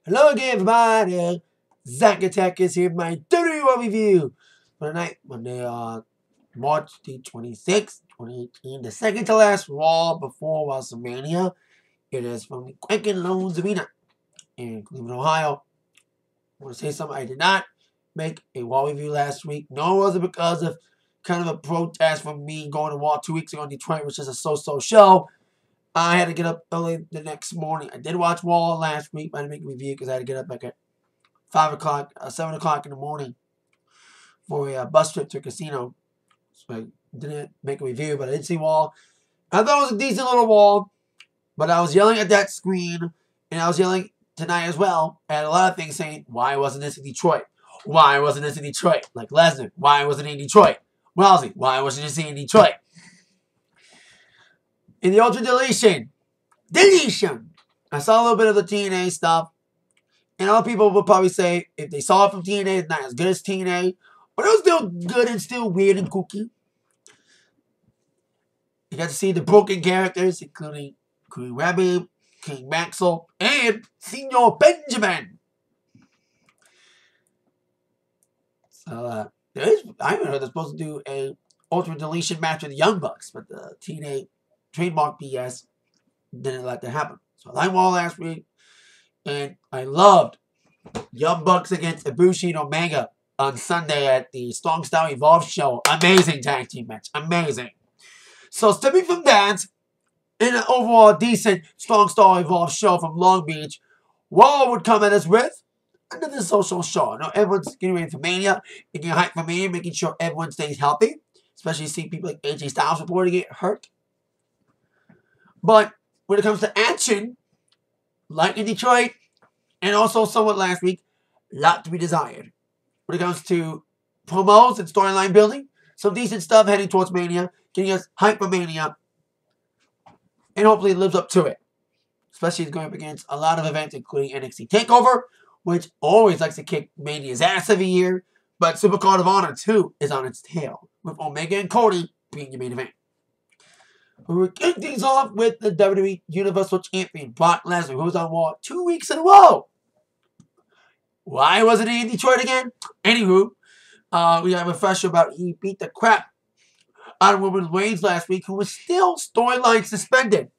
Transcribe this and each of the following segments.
Hello again, everybody. Zach Attack is here with my WWE Raw review for tonight, Monday, March the 26th, 2018. The second to last Raw before Wrestlemania. It is from the Quicken Loans Arena in Cleveland, Ohio. I want to say something. I did not make a Raw review last week. Nor was it because of kind of a protest from me going to Raw 2 weeks ago in Detroit, which is a so-so show. I had to get up early the next morning. I did watch Raw last week, but I didn't make a review because I had to get up like at 5 o'clock, 7 o'clock in the morning for a bus trip to a casino. So I didn't make a review, but I did see Raw. I thought it was a decent little Raw, but I was yelling at that screen, and I was yelling tonight as well at a lot of things saying, why wasn't this in Detroit? Why wasn't this in Detroit? Like Lesnar, why wasn't it in Detroit? Rousey, why wasn't this in Detroit? In the Ultra Deletion, I saw a little bit of the TNA stuff, and other people will probably say if they saw it from TNA, it's not as good as TNA, but it was still good and still weird and kooky. You got to see the broken characters, including Queen Rabbi, King Maxwell, and Senor Benjamin. So, I heard they're supposed to do a Ultra Deletion match with the Young Bucks, but the TNA trademark BS didn't let that happen. So I liked Raw last week, and I loved Young Bucks against Ibushi and Omega on Sunday at the Strong Style Evolve show. Amazing tag team match. Amazing. So stepping from that, in an overall decent Strong Style Evolve show from Long Beach, Raw would come at us with another social show. Now everyone's getting ready for Mania, getting hyped for Mania, making sure everyone stays healthy. Especially seeing people like AJ Styles reporting get hurt. But when it comes to action, like in Detroit, and also somewhat last week, a lot to be desired. When it comes to promos and storyline building, some decent stuff heading towards Mania, getting us hyped for Mania, and hopefully it lives up to it. Especially going up against a lot of events, including NXT TakeOver, which always likes to kick Mania's ass every year, but Supercard of Honor 2 is on its tail, with Omega and Cody being your main event. We're kicking things off with the WWE Universal Champion, Brock Lesnar, who was on Raw 2 weeks in a row. Why wasn't he in Detroit again? Anywho, we have a refresher about he beat the crap out of Roman Reigns last week, who was still storyline suspended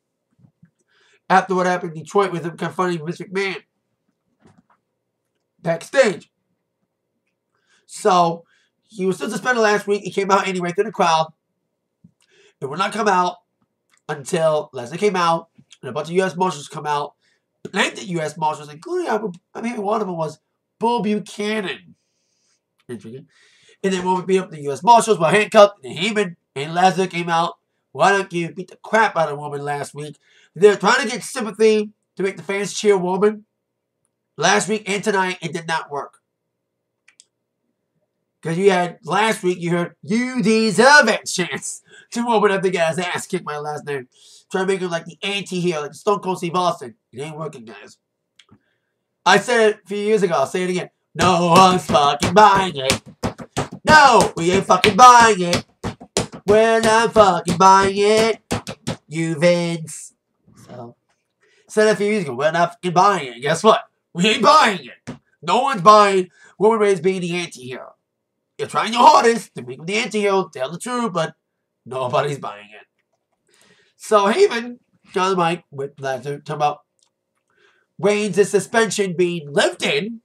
after what happened in Detroit with him confronting Vince McMahon backstage. So, he was still suspended last week. He came out anyway through the crowd. It would not come out until Lesnar came out, and a bunch of U.S. Marshals come out, planted U.S. Marshals, including, I mean, one of them was Bull Buchanan. Intriguing. And then when we beat up the U.S. Marshals, were handcuffed, and Heyman and Lesnar came out. Why don't you beat the crap out of Roman last week? They're trying to get sympathy to make the fans cheer Roman. Last week and tonight, it did not work. Because you had, last week, you heard, you deserve it chance to Roman after get his ass kicked by Lesnar. Trying to make him like the anti-hero, like Stone Cold Steve Austin. It ain't working, guys. I said it a few years ago. I'll say it again. No one's fucking buying it. No, we ain't fucking buying it. We're not fucking buying it. You Vince. So, said it a few years ago. We're not fucking buying it. Guess what? We ain't buying it. No one's buying Roman Reigns being the anti-hero. You're trying your hardest to make him the anti-hero, tell the truth, but nobody's buying it. So Heyman got the mic with Lesnar talking about Reigns' suspension being lifted,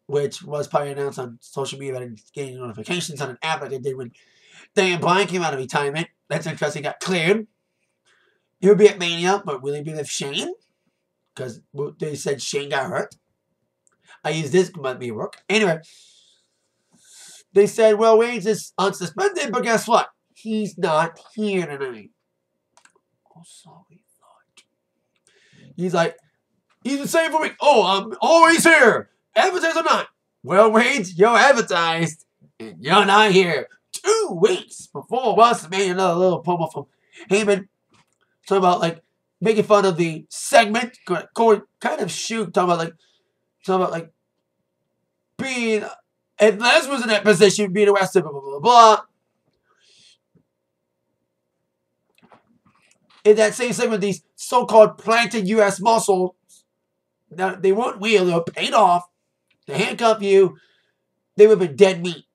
which was probably announced on social media, but getting notifications on an app like they did when Dan Bryan came out of retirement. That's interesting. Got cleared. He would be at Mania, but will he be with Shane? Because they said Shane got hurt. I use this, might be work. Anyway, they said, well, Reigns is unsuspended, but guess what? He's not here tonight. Oh, so we thought. He's like, he's the same for me. Oh, I'm always here. Advertised or not. Well, Reigns, you're advertised, and you're not here. 2 weeks before WrestleMania, another little promo from Heyman. Talking about, like, making fun of the segment. Corey kind of talking about, like, being... If Les was in that position, being arrested, blah, blah, blah, blah. In that same segment, these so-called planted U.S. Marshals Now, they weren't real. They were paid off to handcuff you. They would have been dead meat.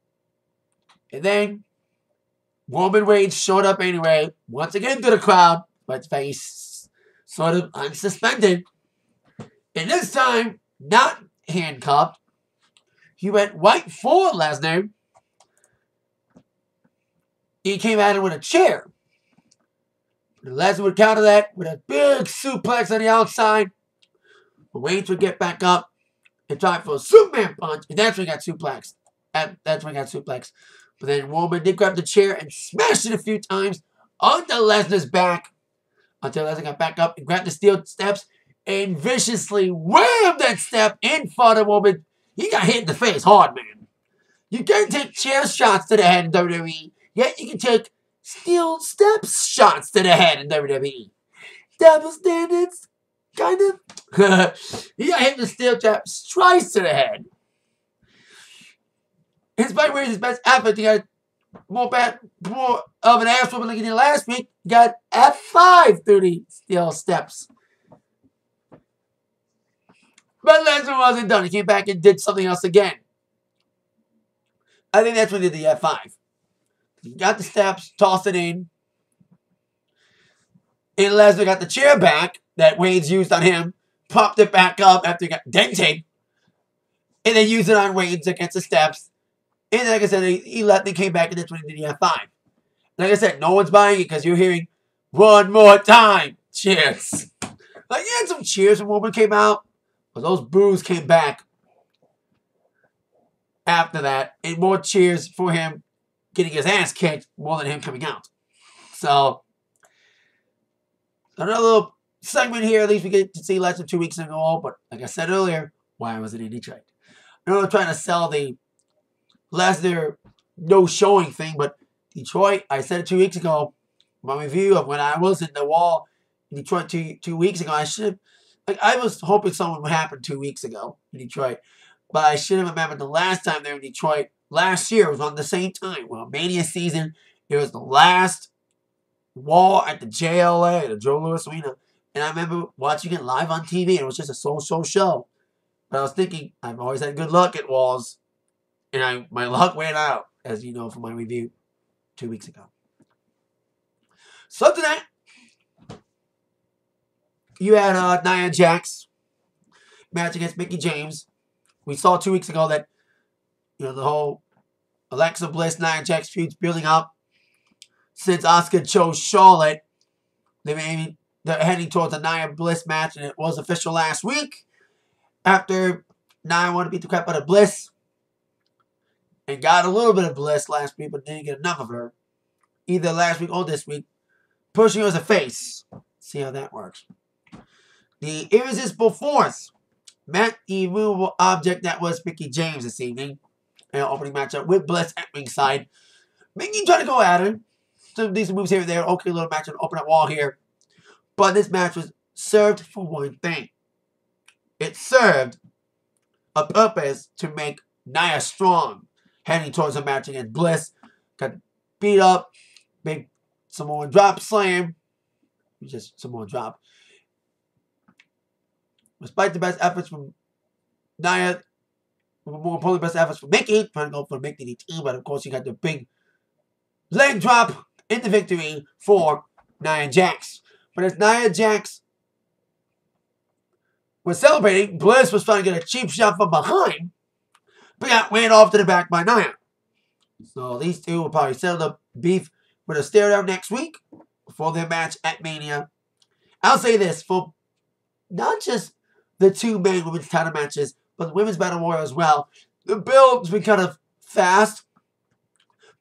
And then Roman Reigns showed up anyway, once again to the crowd, but face sort of unsuspended. And this time, not handcuffed. He went right for Lesnar. He came at him with a chair. Lesnar would counter that with a big suplex on the outside. Reigns would get back up and try for a Superman punch, and that's when he got suplexed. That's when he got suplexed. But then Roman did grab the chair and smashed it a few times onto Lesnar's back until Lesnar got back up and grabbed the steel steps and viciously whammed that step in front of Roman. He got hit in the face hard, man. You can't take chair shots to the head in WWE, yet you can take steel steps shots to the head in WWE. Double standards, kind of. He got hit in the steel steps twice to the head. In spite of his best effort, he got more of an ass whooping like he did last week. He got F5 through the steel steps. But Lesnar wasn't done. He came back and did something else again. I think that's when he did the F5. He got the steps, tossed it in. And Lesnar got the chair back that Reigns used on him, popped it back up after he got dented, and then used it on Reigns against the steps. And like I said, he came back and that's when he did the F5. Like I said, no one's buying it because you're hearing one more time cheers. Like, he had some cheers when Roman came out, but those boos came back after that, and more cheers for him getting his ass kicked more than him coming out. So, another little segment here. At least we get to see less than 2 weeks ago. But like I said earlier, why was it in Detroit? I know they're trying to sell the Lesnar no showing thing, but Detroit, I said it 2 weeks ago, my review of when I was in the wall in Detroit two weeks ago. I was hoping something would happen 2 weeks ago in Detroit, but I should have remembered the last time they were in Detroit last year was on the same time. Well, Mania season, it was the last wall at the JLA, the Joe Louis Arena, and I remember watching it live on TV, and it was just a so-so show. But I was thinking, I've always had good luck at walls, and my luck ran out, as you know from my review 2 weeks ago. So tonight, you had Nia Jax match against Mickie James. We saw 2 weeks ago that, the whole Alexa Bliss, Nia Jax feud's building up. Since Asuka chose Charlotte, they're heading towards a Nia Bliss match, and it was official last week. After Nia wanted to beat the crap out of Bliss, and got a little bit of Bliss last week, but didn't get enough of her. Either last week or this week. Pushing her as a face. See how that works. The Irresistible Force met the immovable object that was Mickie James this evening. An opening matchup with Bliss at ringside. Mickie tried to go at her. Some decent moves here and there. Okay, little match, an open up wall here. But this match was served for one thing. It served a purpose to make Nia strong. Heading towards a match against Bliss. Got beat up. Big Samoan drop slam. Just Samoan drop. Despite the best efforts from Nia, more importantly, best efforts from Mickie, trying to go for Mickie DT, but of course you got the big leg drop in the victory for Nia Jax. But as Nia Jax was celebrating, Bliss was trying to get a cheap shot from behind, but got ran off to the back by Nia. So these two will probably settle the beef with a stare down next week before their match at Mania. I'll say this, for not just the two main women's title matches, but the women's battle royal as well. The build's been kind of fast,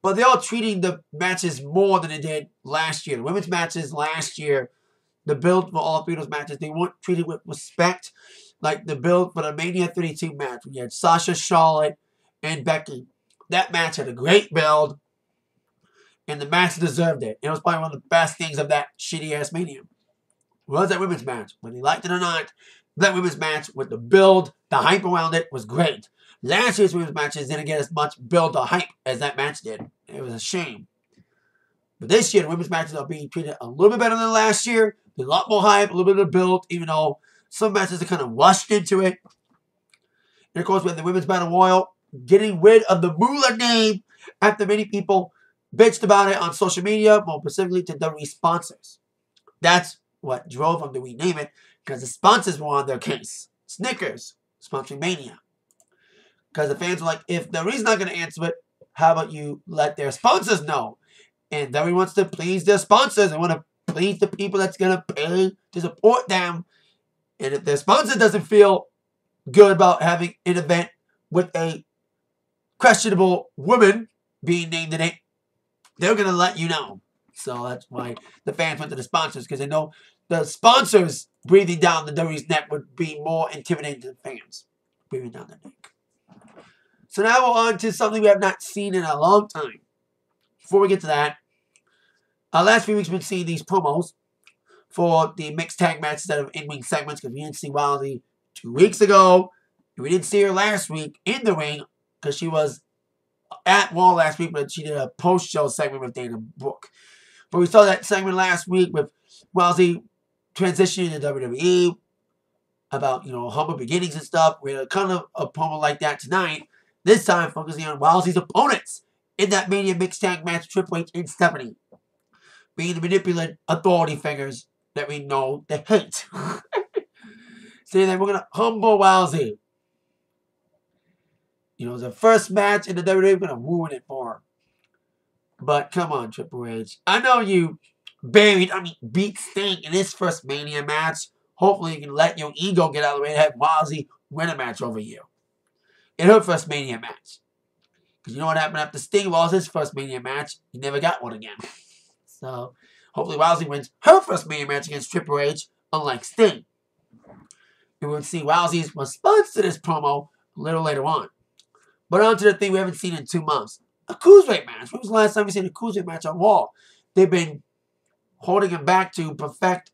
but they're all treating the matches more than they did last year. The women's matches last year, the build for all three of those matches, they weren't treated with respect like the build for the Mania 32 match. We had Sasha, Charlotte, and Becky. That match had a great build, and the match deserved it. It was probably one of the best things of that shitty-ass Mania. Was that women's match. Whether you liked it or not, that women's match with the build, the hype around it was great. Last year's women's matches didn't get as much build or hype as that match did. It was a shame. But this year, the women's matches are being treated a little bit better than last year. There's a lot more hype, a little bit of build, even though Some matches are kind of rushed into it. And of course, we have the Women's Battle Royal getting rid of the Moolah name after many people bitched about it on social media, more specifically to WWE sponsors. That's what drove them to rename it, because the sponsors were on their case. Snickers, sponsoring Mania. Because the fans were like, if WWE's not going to answer it, how about you let their sponsors know? And WWE wants to please their sponsors. They want to please the people that's going to pay to support them. And if their sponsor doesn't feel good about having an event with a questionable woman being named in it, they're going to let you know. So that's why the fans went to the sponsors, because they know the sponsors breathing down the WWE's neck would be more intimidating to the fans. Breathing down their neck. So now we're on to something we have not seen in a long time. Before we get to that, last few weeks we've been seeing these promos for the mixed tag matches that are in-ring segments, because we didn't see Wildy 2 weeks ago. And we didn't see her last week in the ring because she was at Raw last week, but she did a post-show segment with Dana Brooke. But we saw that segment last week with Wildy transitioning to WWE about, humble beginnings and stuff. We had kind of a promo like that tonight. This time focusing on Wildy's opponents in that Mania mixed tag match, Triple H and Stephanie, being the manipulative authority figures that we know they hate. Saying that we're going to humble Wildy. The first match in the WWE, we're going to ruin it for her. But come on, Triple H. I know you beat Sting in his first Mania match. Hopefully you can let your ego get out of the way and have Wildy win a match over you. In her first Mania match. Because you know what happened after Sting lost his first Mania match? He never got one again. So, hopefully Wildy wins her first Mania match against Triple H, unlike Sting. And we'll see Wildy's response to this promo a little later on. But on to the thing we haven't seen in 2 months. A cruiserweight match. When was the last time we seen a cruiserweight match on Raw? They've been holding him back to perfect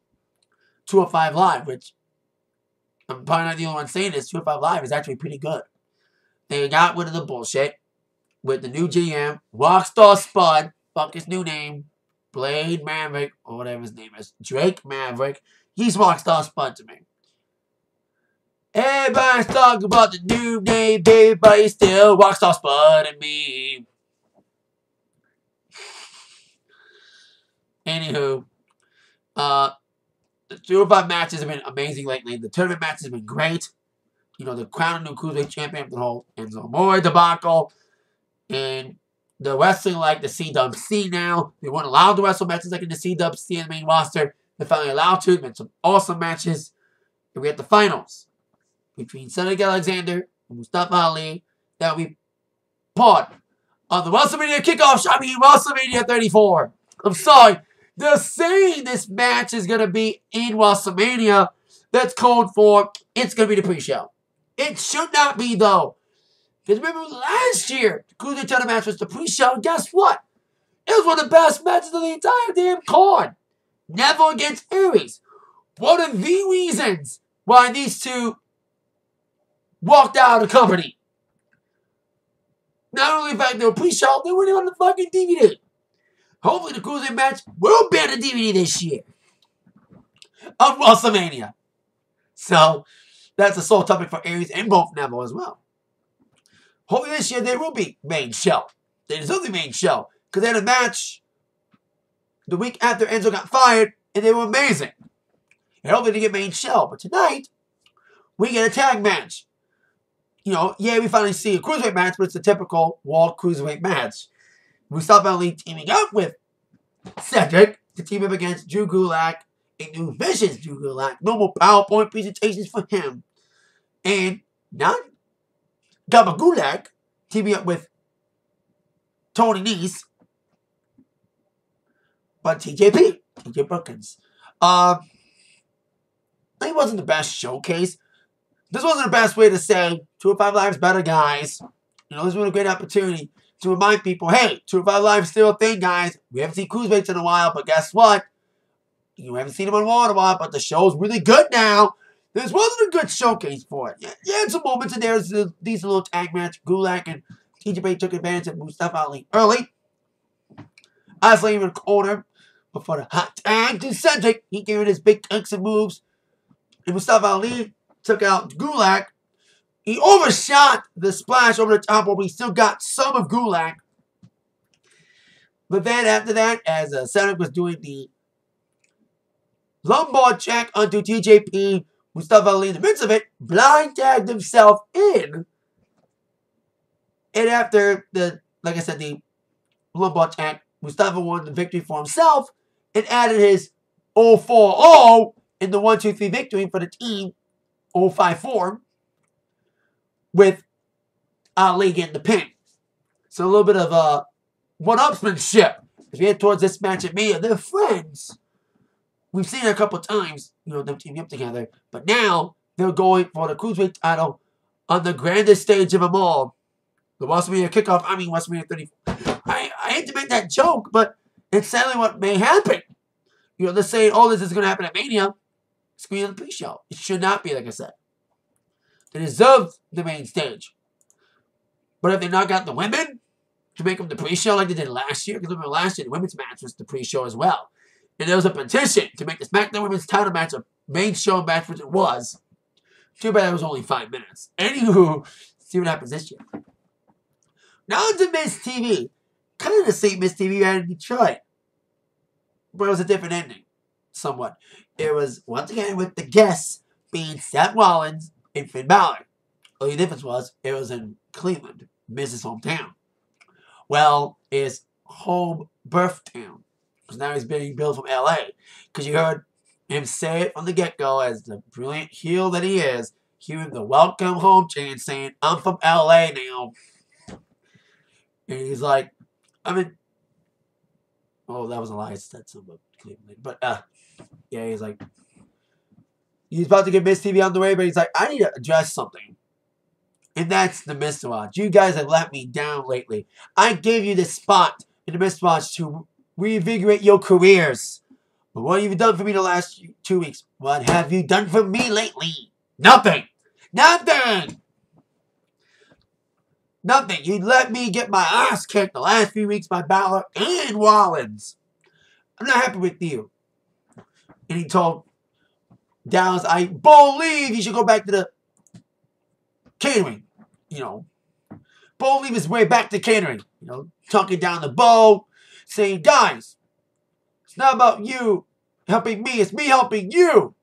205 Live, which I'm probably not the only one saying this. 205 Live is actually pretty good. They got rid of the bullshit with the new GM, Rockstar Spud, fuck his new name, Blade Maverick, or whatever his name is, Drake Maverick. He's Rockstar Spud to me. Everybody's talking about the new name, baby, but he's still Rockstar Spud and me. Anywho, the 205 matches have been amazing lately. The tournament matches have been great. The crown new cruiserweight champion after the whole Enzo Amore debacle. And the wrestling like the CWC now. They weren't allowed to wrestle matches like in the CWC in the main roster. They're finally allowed to. They've been some awesome matches. And we have the finals between Cedric Alexander and Mustafa Ali that we part on the Wrestlemania kickoff. Wrestlemania 34. I'm sorry. They're saying this match is going to be in Wrestlemania. That's code for it's going to be the pre-show. It should not be, though. Because remember last year, the Cruiserweight title match was the pre-show, and guess what? It was one of the best matches of the entire damn card. Neville against Aries. One of the reasons why these two walked out of the company. Not only the fact they were pre-show, they weren't on the fucking DVD. Hopefully the Cruiserweight match will be on the DVD this year of WrestleMania. So, that's a sole topic for Aries and both Neville as well. Hopefully this year there will be main show. They deserve the main show. Because they had a match the week after Enzo got fired, and they were amazing. And hopefully they get main show. But tonight, we get a tag match. We finally see a cruiserweight match, but it's a typical Raw cruiserweight match. Mustafa Ali teaming up with Cedric to team up against Drew Gulak. A new vicious Drew Gulak. No more PowerPoint presentations for him. And not Gaba Gulak teaming up with Tony Nese. But TJP. TJ Perkins. It wasn't the best showcase. This wasn't the best way to say 205 Live's better, guys. This was a great opportunity to remind people, hey, 205 Live is still a thing, guys. We haven't seen cruiserweights in a while, but guess what? You haven't seen them on Raw in a while, but the show's really good now. This wasn't a good showcase for it. Yeah, some moments in there. These little tag match. Gulak and TJP took advantage of Mustafa Ali early. Isolating in the corner. But for the hot tag to Cedric, he gave it his big kicks and moves. And Mustafa Ali took out Gulak. He overshot the splash over the top, but we still got some of Gulak. But then after that, as Cedric was doing the lumbar check onto TJP, Mustafa Ali in the midst of it blind tagged himself in. And after the, like I said, the lumbar check, Mustafa won the victory for himself and added his 0-4-0 in the 1-2-3 victory for the team 0-5-4 with Ali getting the pin. So a little bit of one-upsmanship. If you head towards this match at Mania, they're friends. We've seen it a couple times, you know, them teaming up together. But now they're going for the Cruiserweight title on the grandest stage of them all. The Wrestlemania kickoff, I mean Wrestlemania 34. I hate to make that joke, but it's sadly what may happen. You know, they're saying, oh, this is going to happen at Mania. Screen on the pre-show. It should not be, like I said. They deserve the main stage. But if they knock out the women to make them the pre-show like they did last year, because remember last year the women's match was the pre-show as well. And there was a petition to make the SmackDown Women's title match a main show match, which it was. Too bad it was only 5 minutes. Anywho, see what happens this year. Now to Miz TV. Kind of the same Miz TV we had in Detroit. But it was a different ending. Somewhat. It was, once again, with the guests being Seth Rollins and Finn Balor. The only difference was, it was in Cleveland. Miz's hometown. Well, his home birth town. Because now he's being billed from LA. Because you heard him say it from the get-go as the brilliant heel that he is. Hearing the welcome home chant saying, I'm from LA now. And he's like, I mean, oh, that was a lie. I said something about Cleveland. But, yeah, he's like, he's about to get Miz TV on the way, but he's like, I need to address something. And that's the Mistwatch. You guys have let me down lately. I gave you this spot in the Mistwatch to reinvigorate your careers. But what have you done for me the last 2 weeks? What have you done for me lately? Nothing. Nothing. Nothing. You let me get my ass kicked the last few weeks by Balor and Rollins. I'm not happy with you. And he told Dallas, I believe you should go back to the catering. You know, believe his way back to catering. You know, talking down the bow, saying, guys, it's not about you helping me. It's me helping you.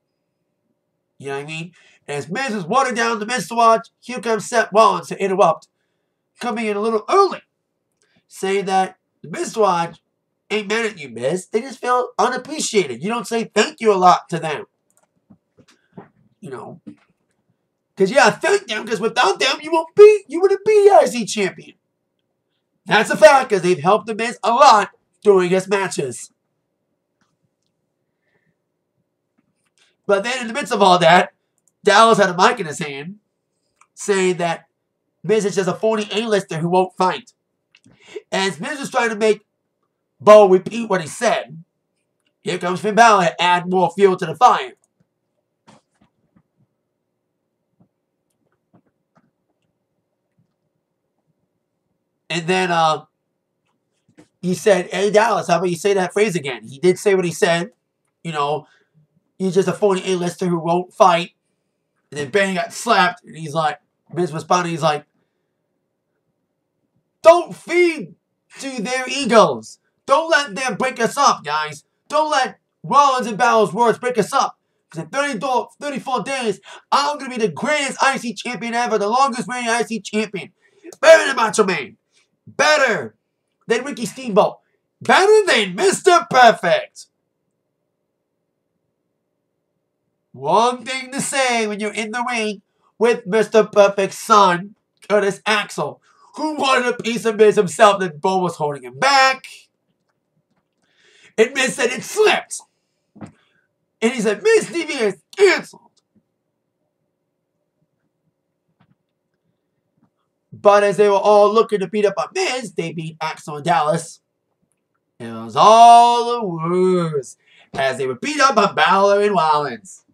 You know what I mean? And as Miz is watering down the Mistwatch, here comes Seth Rollins to interrupt. Coming in a little early, saying that the Mistwatch ain't mad at you, Miz. They just feel unappreciated. You don't say thank you a lot to them. You know. Because, yeah, thank them, because without them, you wouldn't be IC champion. That's a fact, because they've helped the Miz a lot during his matches. But then in the midst of all that, Dallas had a mic in his hand, saying that Miz is just a phony A-lister who won't fight. As Miz was trying to make Bo repeat what he said, here comes Finn Balor to add more fuel to the fire. And then he said, hey, Dallas, how about you say that phrase again? He did say what he said. You know, he's just a phony A-lister who won't fight. And then Bane got slapped, and he's like, Miz responded, he's like, don't feed to their egos. Don't let them break us up, guys. Don't let Rollins and Balor's words break us up. Because in 34 days, I'm going to be the greatest IC champion ever. The longest reigning IC champion. Better than Macho Man. Better than Ricky Steamboat. Better than Mr. Perfect. One thing to say when you're in the ring with Mr. Perfect's son, Curtis Axel, who wanted a piece of Miz himself that Bo was holding him back. And Miz said it slipped. And he said, Miz TV is canceled. But as they were all looking to beat up on Miz, they beat Axel and Dallas. And it was all the worse as they were beat up on Balor and Rollins.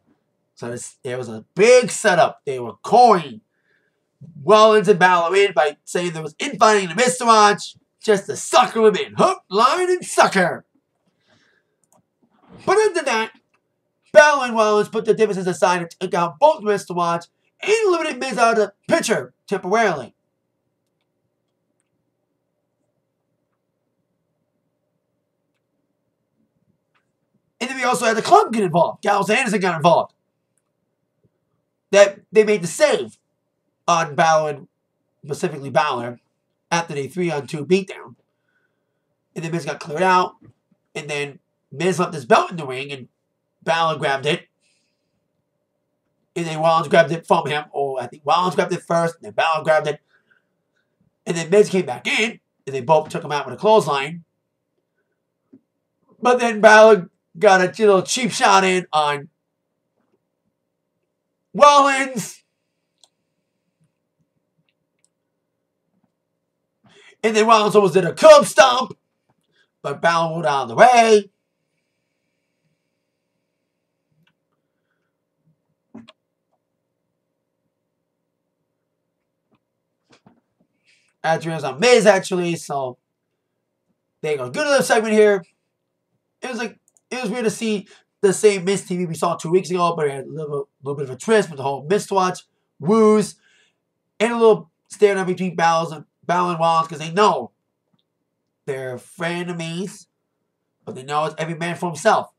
So it was a big setup. They were coying Rollins and Balor in by saying there was infighting in the Mistwatch just to sucker them in. Hook, line, and sucker. But after that, Balor and Rollins put their differences aside and took out both Miz to watch and eliminated Miz out of the picture temporarily. And then we also had the club get involved. Gallows and Anderson got involved. That they made the save on Balor, and specifically Balor, after the 3-on-2 beatdown. And then Miz got cleared out. And then Miz left his belt in the ring, and Balor grabbed it. And then Rollins grabbed it from him. Or I think Rollins grabbed it first, and then Balor grabbed it. And then Miz came back in, and they both took him out with a clothesline. But then Balor got a little cheap shot in on Rollins. And then Rollins almost did a curb stomp. But Balor moved out of the way. Adrian's on Miz, actually, so there you go. Good little segment here. It was weird to see the same Miz TV we saw 2 weeks ago, but it had a little bit of a twist with the whole Miz watch, woos, and a little standoff between Balor and Rollins because they know they're frenemies, but they know it's every man for himself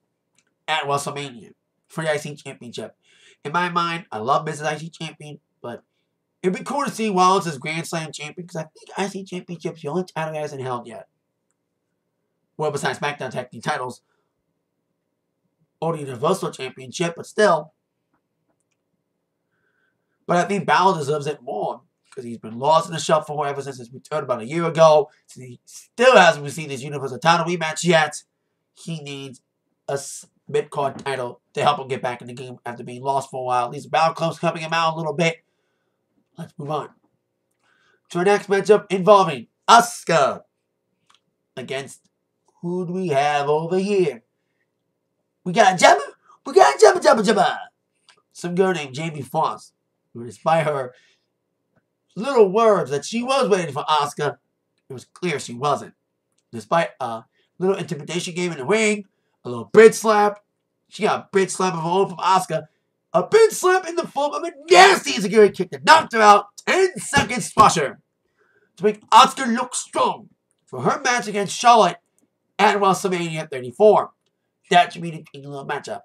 at WrestleMania for the IC Championship. In my mind, I love Miz as IC Champion, but it'd be cool to see Rollins as Grand Slam Champion because I think IC Championship's the only title he hasn't held yet. Well, besides SmackDown Tag Team titles, or the Universal Championship, but still. But I think Balor deserves it more because he's been lost in the shuffle ever since his return about a year ago. So he still hasn't received his Universal title rematch yet. He needs a mid-card title to help him get back in the game after being lost for a while. These Balor clubs helping him out a little bit. Let's move on to our next matchup involving Asuka against who do we have over here? We got Jabba. Some girl named Jamie Foxx, who despite her little words that she was waiting for Asuka, it was clear she wasn't. Despite a little intimidation game in the ring, a little bitch slap, she got a bitch slap of her own from Asuka. A bitch slap in the form of a nasty insecurity kick that knocked her out 10 seconds slusher to make Asuka look strong for her match against Charlotte at WrestleMania 34. That should be the key little matchup.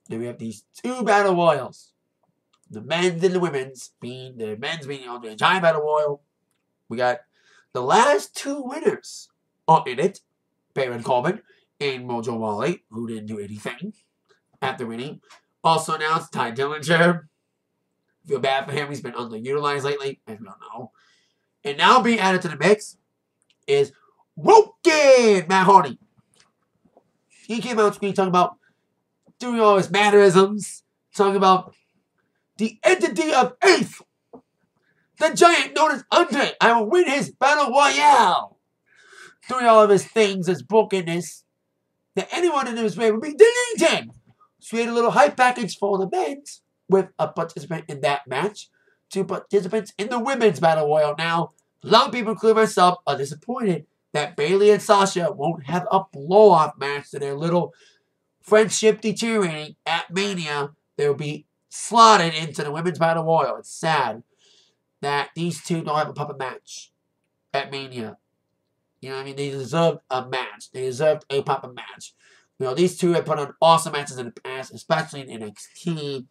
Then we have these two battle royals. The men's and the women's. The men's being on the giant battle royal. We got the last two winners are in it. Baron Corbin and Mojo Rawley, who didn't do anything after winning. Also announced Ty Dillinger. Feel bad for him. He's been underutilized lately. I don't know. And now being added to the mix is Woken Matt Hardy. He came out on screen talking about doing all his mannerisms, talking about the entity of Eighth, the giant known as Andre. I will win his battle royale. Doing all of his things, his brokenness, that anyone in his way would be deleted. So we had a little hype package for the men's with a participant in that match. 2 participants in the women's battle royal. Now, a lot of people, including myself, are disappointed that Bayley and Sasha won't have a blow-off match to their little friendship deteriorating at Mania. They will be slotted into the women's battle royal. It's sad that these two don't have a puppet match at Mania. You know what I mean? They deserved a match. They deserved a puppet match. You know, these two have put on awesome matches in the past, especially in NXT.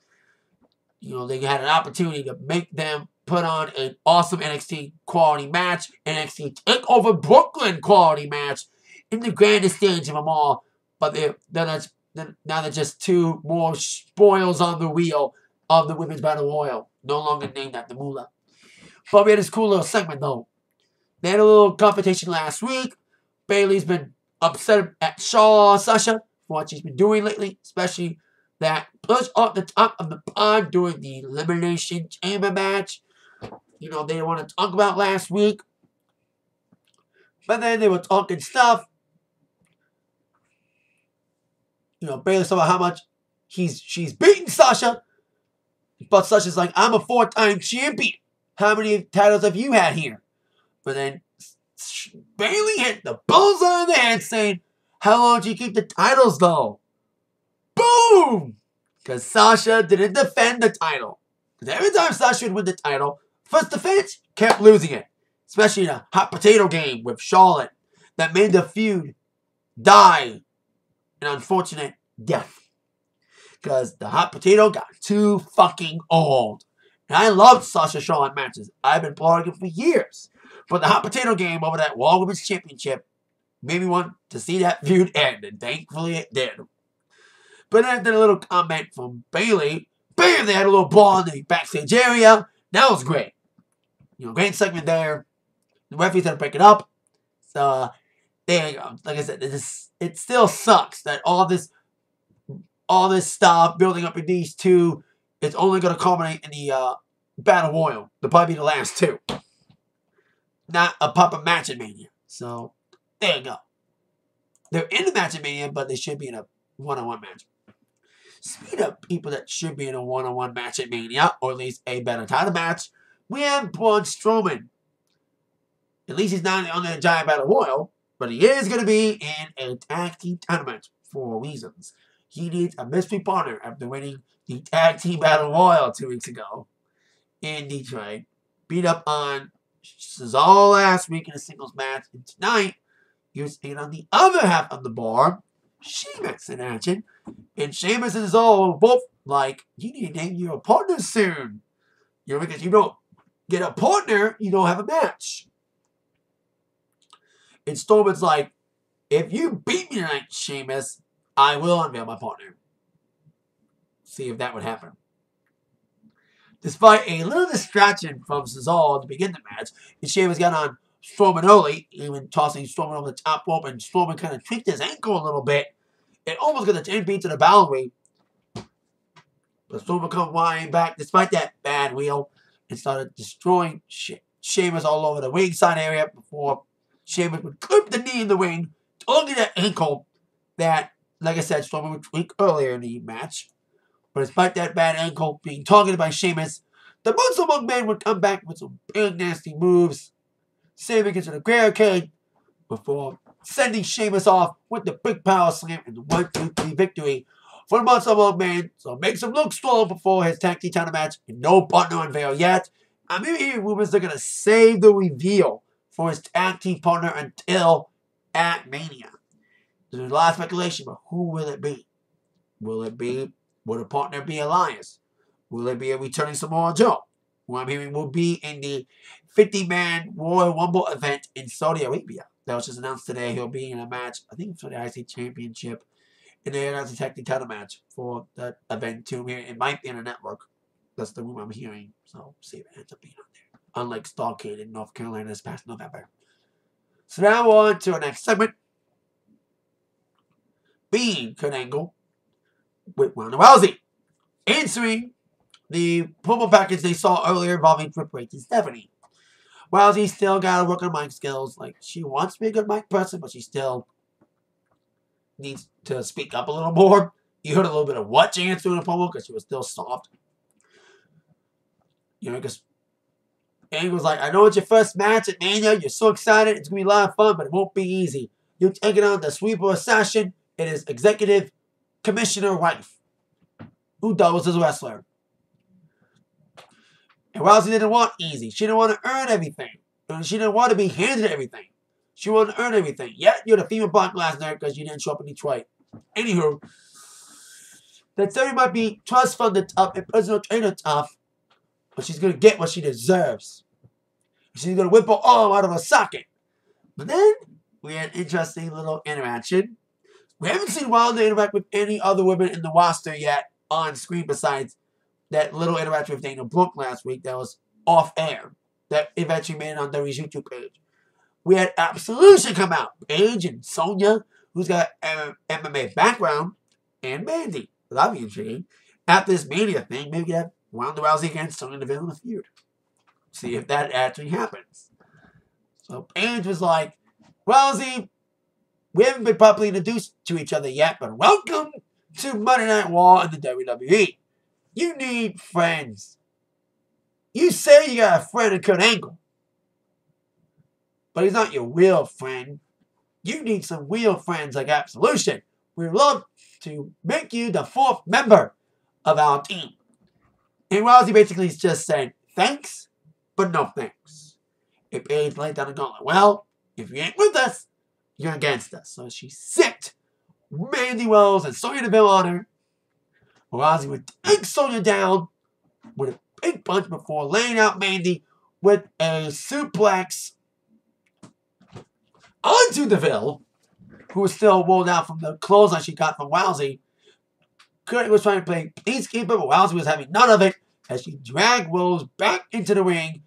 You know, they had an opportunity to make them put on an awesome NXT quality match, NXT TakeOver Brooklyn quality match in the grandest stage of them all. But now they're just two more spoils on the wheel of the Women's Battle Royal. No longer named after Moolah. But we had this cool little segment, though. They had a little confrontation last week. Bayley's been upset at Sasha for what she's been doing lately, especially that push off the top of the pod during the Elimination Chamber match. You know, they didn't want to talk about last week. But then they were talking stuff. You know, Bayley talking about how much she's beaten Sasha. But Sasha's like, I'm a 4-time champion. How many titles have you had here? But then Bayley hit the bullseye on the head saying, how long do you keep the titles, though? Boom! Because Sasha didn't defend the title. Because every time Sasha would win the title, first defense, kept losing it. Especially in a hot potato game with Charlotte that made the feud die an unfortunate death. Because the hot potato got too fucking old. And I loved Sasha Charlotte matches. I've been blowing it for years. But the hot potato game over that Raw Women's Championship made me want to see that feud end. And thankfully it did. But after a little comment from Bayley, bam, they had a little ball in the backstage area. That was great. Great segment there. The referees had to break it up. So, there you go. Like I said, it still sucks that all this stuff building up in these two is only going to culminate in the Battle Royal. They'll probably be the last two. Not a proper match at Mania. So, there you go. They're in the match at Mania, but they should be in a one-on-one match. Speaking of people that should be in a one-on-one match at Mania, or at least a better title match, we have Braun Strowman. At least he's not on the Giant Battle Royal, but he is going to be in a tag team title match for reasons. He needs a mystery partner after winning the tag team Battle Royal 2 weeks ago in Detroit. Beat up on Cesaro last week in a singles match, and tonight he was taking on the other half of the bar, Sheamus in action. And Sheamus and Cesaro were both like, you need to name your partner soon. Because you don't get a partner, you don't have a match. And Strowman's like, if you beat me tonight, Sheamus, I will unveil my partner. See if that would happen. Despite a little distraction from Cesaro to begin the match, and Sheamus got on Strowman early, even tossing Strowman over the top rope, and Strowman kind of tweaked his ankle a little bit. It almost got the 10 feet to the boundary. But Strowman come flying back despite that bad wheel and started destroying Sheamus all over the ringside area before Sheamus would clip the knee in the ring, targeting that ankle that, like I said, Strowman would tweak earlier in the match. But despite that bad ankle being targeted by Sheamus, the Muscle Monk Man would come back with some big nasty moves, saving into the barricade before sending Sheamus off with the big power slam and the 1-2-3 victory for the Muscle Monk Man. So it makes him look strong before his tag team title match, and no partner unveil yet. I'm even hearing rumors they're going to save the reveal for his tag team partner until at Mania. There's a lot of speculation, but who will it be? Will the partner be Elias? Will it be a returning Samoa Joe? Who I'm hearing will be in the 50-man Royal Rumble event in Saudi Arabia. That was just announced today. He'll be in a match, I think, for the IC Championship. And they announced a tag team title match for that event too. It might be in a network. That's the rumor I'm hearing. So see if it ends up being on there. Unlike Starrcade in North Carolina this past November. So now on to our next segment. Being Kurt Angle with Ronda Rousey. Answering the promo package they saw earlier involving Triple H and Stephanie. Rousey still got to work on mic skills. Like, she wants to be a good mic person, but she still needs to speak up a little more. You heard a little bit of what she answered in the promo because she was still soft. Because Angle was like, I know it's your first match at Mania. You're so excited. It's going to be a lot of fun, but it won't be easy. You're taking on the Sweeper Assassin and his executive commissioner wife, who doubles as a wrestler. And Rousey didn't want easy. She didn't want to earn everything. And she didn't want to be handed everything. She wanted to earn everything. Yet, you're the female Brock Lesnar because you didn't show up in Detroit. Anywho, that theory might be trust funded tough and personal trainer tough, but she's going to get what she deserves. She's going to whip her arm out of her socket. But then, we had an interesting little interaction. We haven't seen Wilder interact with any other women in the roster yet on screen besides that little interaction with Dana Brooke last week that was off air. That eventually made it on WWE's YouTube page. We had Absolution come out. Paige and Sonya, who's got an MMA background, and Mandy. So that'd be intriguing. After this Mania thing, maybe we could have Ronda Rousey against Sonya Deville in a feud. See if that actually happens. So Paige was like, Rousey, we haven't been properly introduced to each other yet, but welcome to Monday Night Raw in the WWE. You need friends. You say you got a friend in Kurt Angle, but he's not your real friend. You need some real friends like Absolution. we'd love to make you the 4th member of our team. And Rousey basically is just saying, thanks, but no thanks. If Paige laid down the gauntlet, well, if you ain't with us, you're against us. So she sicked Mandy Rose and Sonya Deville on her. Rousey would take Sonya down with a big punch before laying out Mandy with a suplex onto Deville, who was still rolled out from the clothesline she got from Rousey. Kurt was trying to play peacekeeper, but Rousey was having none of it as she dragged Rose back into the ring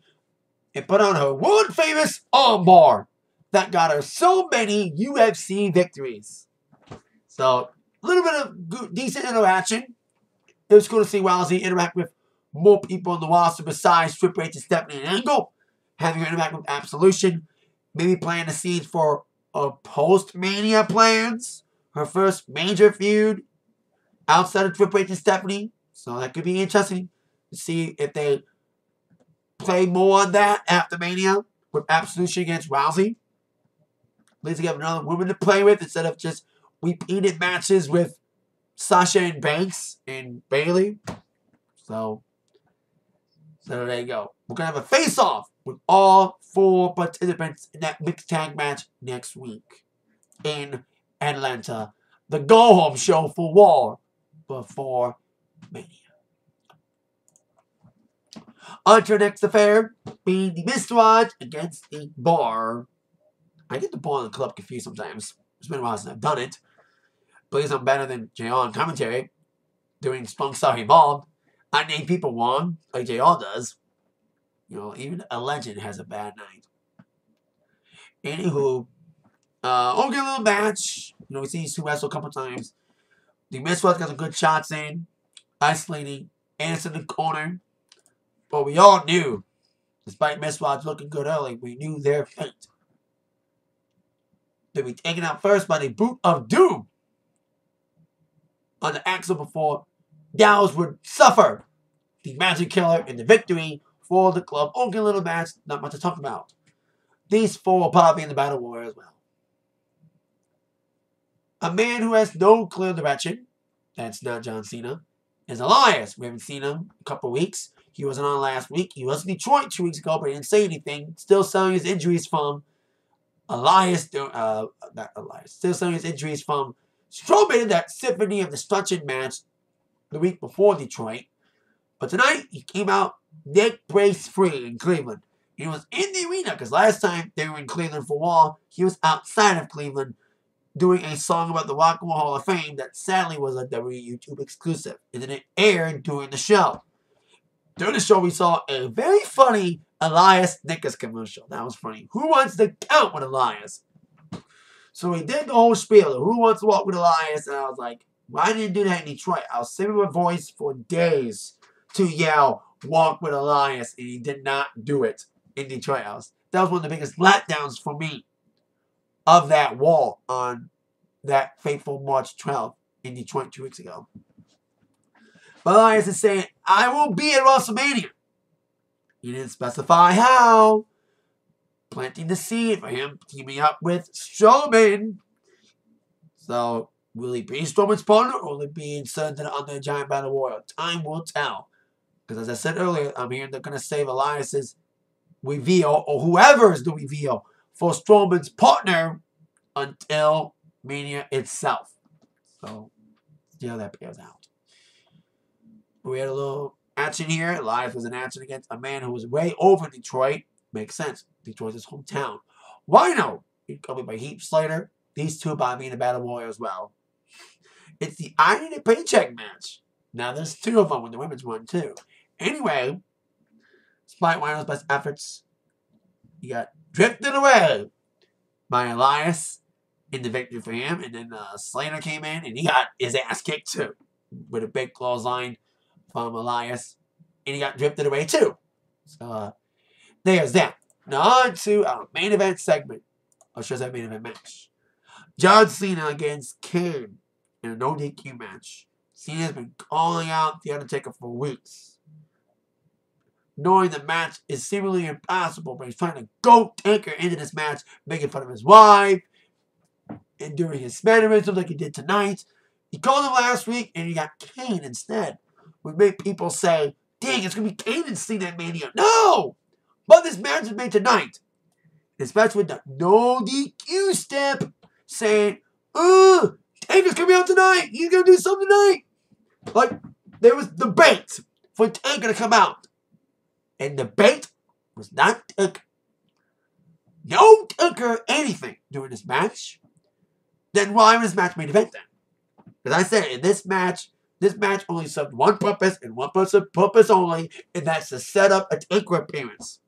and put on her world-famous armbar that got her so many UFC victories. So, a little bit of good, decent interaction. It was cool to see Rousey interact with more people on the roster besides Triple H and Stephanie and Angle, having her interact with Absolution, maybe planting the seeds for a post-Mania plans, her first major feud outside of Triple H and Stephanie. So that could be interesting to see if they play more on that after Mania with Absolution against Rousey. At least they have another woman to play with instead of just repeated matches with Sasha and Banks and Bayley. So there you go. We're going to have a face-off with all 4 participants in that mixed tag match next week in Atlanta. The go-home show for War before Mania. On to our next affair, being the Miztourage against the Bar. I get the Bar and the Club confused sometimes. It's been a while since I've done it. Please, I'm better than JR on commentary, doing Strong Style Evolved. I name people wrong, like JR does. You know, even a legend has a bad night. Anywho, okay, little match. You know, we see these 2 wrestle a couple times. The Miztourage got some good shots in, isolating Anderson in the corner. But we all knew, despite Miztourage looking good early, we knew their fate. They'd be taken out first by the Boot of Doom on the axle before Gallows would suffer the Magic Killer in the victory for the club. Okay, little match, not much to talk about. These 4 will probably be in the Battle War as well. A man who has no clear direction, that's not John Cena, is Elias. We haven't seen him in a couple weeks. He wasn't on last week. He was in Detroit 2 weeks ago, but he didn't say anything. Still selling his injuries from still selling his injuries from Strowman in that Symphony of Destruction match the week before Detroit. But tonight, he came out neck brace free in Cleveland. He was in the arena because last time they were in Cleveland for Raw, he was outside of Cleveland doing a song about the Rock and Roll Hall of Fame that sadly was a WWE YouTube exclusive. And then it aired during the show. During the show, we saw a very funny Elias Nichols commercial. That was funny. Who wants to count with Elias? So he did the whole spiel of who wants to walk with Elias, and I was like, why didn't you do that in Detroit? I was saving my voice for days to yell, walk with Elias, and he did not do it in Detroit. That was one of the biggest letdowns for me of that wall on that fateful March 12th in Detroit 2 weeks ago. But Elias is saying, I will be at Wrestlemania. He didn't specify how. Planting the seed for him teaming up with Strowman. So, will he be Strowman's partner or will he be inserted under the Giant Battle Royal? Time will tell. Because as I said earlier, I'm hearing they're going to save Elias's reveal, or whoever's the reveal, for Strowman's partner until Mania itself. So, see how that plays out. We had a little action here. Elias was in action against a man who was way over Detroit. Makes sense. Detroit's his hometown. Rhino, accompanied by Heath Slater. These 2 by me in the Battle Royal as well. It's the I Need a Paycheck match. Now, there's 2 of them with the women's one, too. Anyway, despite Rhino's best efforts, he got drifted away by Elias in the victory for him. And then Slater came in, and he got his ass kicked, too, with a big clothesline from Elias. And he got drifted away, too. So, there's that. Now, on to our main event segment. Or should I say main event match. John Cena against Kane in a no DQ match. Cena has been calling out The Undertaker for weeks. Knowing the match is seemingly impossible, but he's trying to go Taker into this match, making fun of his wife, and doing his mannerisms like he did tonight. He called him last week, and he got Kane instead. Would make people say, dang, it's going to be Kane and Cena at Mania. No! But this match was made tonight. This match with the no DQ step, saying, Taker's going to be out tonight. He's going to do something tonight. Like, there was the bait for Taker to come out. And the bait was not Taker. No Taker anything during this match. Then why was this match main event then? Because I said, in this match only served one purpose and one purpose only, and that's to set up a Taker appearance.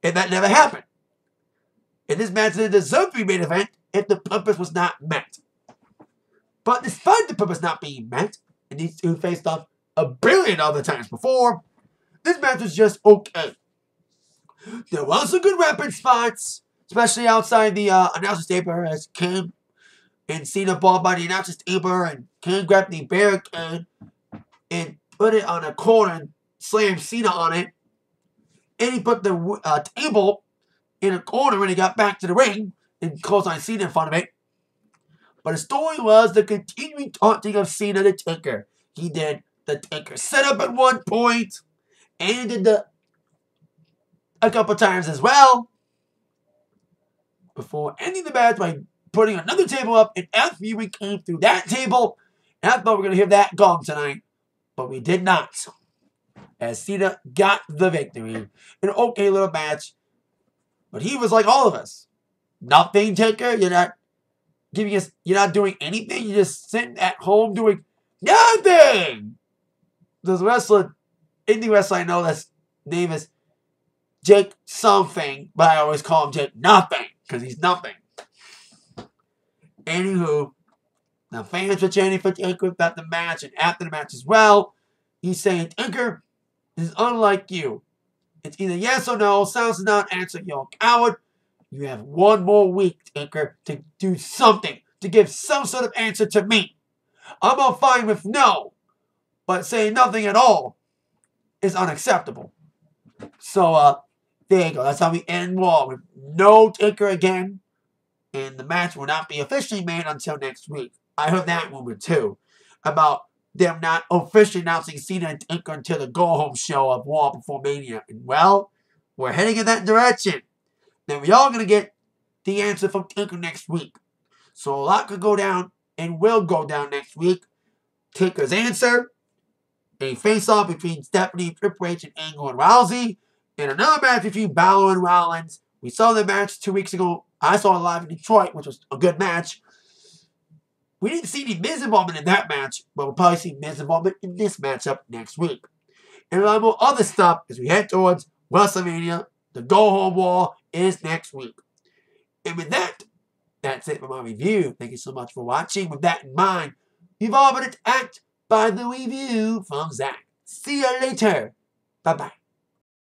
And that never happened. And this match didn't deserve to be main event if the purpose was not met. But despite the purpose not being met, and these two faced off a billion other times before, this match was just okay. There was some good weapon spots, especially outside the announcer's table as Kane and Cena ball by the announcer's table, and Kane grabbed the barricade and put it on a corner and slammed Cena on it. And he put the table in a corner when he got back to the ring and closed on Cena in front of it. But the story was the continuing taunting of Cena the Taker. He did the Taker setup at one point, and he did a couple times as well, before ending the match by putting another table up, and after we came through that table, and I thought we were going to hear that gong tonight, but we did not. As Cena got the victory. An okay little match, but he was like all of us. Nothing, Taker. You're not doing anything. You're just sitting at home doing nothing. There's a wrestler, indie wrestler I know, that's name is Jake something, but I always call him Jake Nothing, because he's nothing. Anywho, the fans were chanting for Taker about the match, and after the match as well, he's saying, Taker, this is unlike you. It's either yes or no. Sounds not answer. You're a coward. You have one more week, Taker, to do something, to give some sort of answer to me. I'm all fine with no, but saying nothing at all is unacceptable. So, there you go. That's how we end Raw, with no Taker again, and the match will not be officially made until next week. I heard that rumor too, about them not officially announcing Cena and Taker until the go-home show of Raw before Mania. And well, we're heading in that direction. Then we are going to get the answer from Taker next week. So a lot could go down and will go down next week. Taker's answer, a face-off between Stephanie, Triple H, and Angle and Rousey, and another match between Balor and Rollins. We saw the match 2 weeks ago. I saw it live in Detroit, which was a good match. We didn't see any Miz involvement in that match, but we'll probably see Miz involvement in this matchup next week. And a lot more other stuff as we head towards Wrestlemania. The go-home War is next week. And with that, that's it for my review. Thank you so much for watching. With that in mind, you've all been attacked by the review from Zach. See you later. Bye-bye.